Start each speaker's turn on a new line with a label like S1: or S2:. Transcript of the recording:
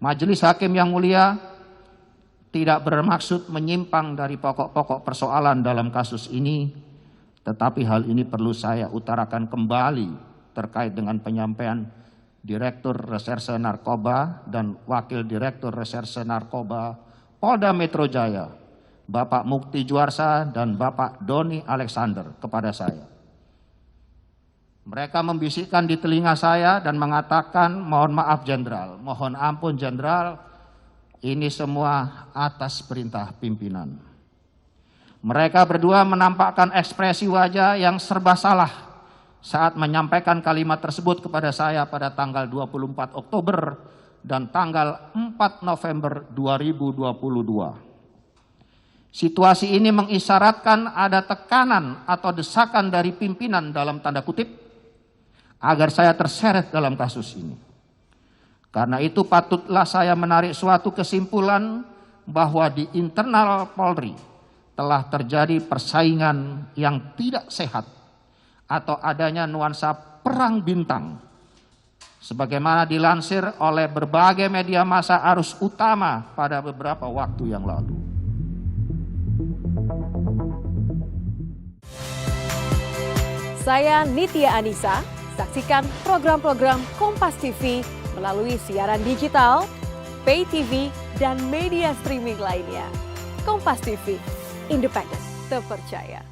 S1: Majelis Hakim yang mulia tidak bermaksud menyimpang dari pokok-pokok persoalan dalam kasus ini, tetapi hal ini perlu saya utarakan kembali terkait dengan penyampaian Direktur Reserse Narkoba dan Wakil Direktur Reserse Narkoba Polda Metro Jaya, Bapak Mukti Juarsa dan Bapak Doni Alexander kepada saya. Mereka membisikkan di telinga saya dan mengatakan, mohon maaf Jenderal, mohon ampun Jenderal, ini semua atas perintah pimpinan. Mereka berdua menampakkan ekspresi wajah yang serba salah saat menyampaikan kalimat tersebut kepada saya pada tanggal 24 Oktober dan tanggal 4 November 2022. Situasi ini mengisyaratkan ada tekanan atau desakan dari pimpinan dalam tanda kutip agar saya terseret dalam kasus ini. Karena itu patutlah saya menarik suatu kesimpulan bahwa di internal Polri telah terjadi persaingan yang tidak sehat atau adanya nuansa perang bintang. Sebagaimana dilansir oleh berbagai media massa arus utama pada beberapa waktu yang lalu.
S2: Saya Nitya Anissa. Saksikan program-program Kompas TV melalui siaran digital, pay TV, dan media streaming lainnya. Kompas TV, independen, terpercaya.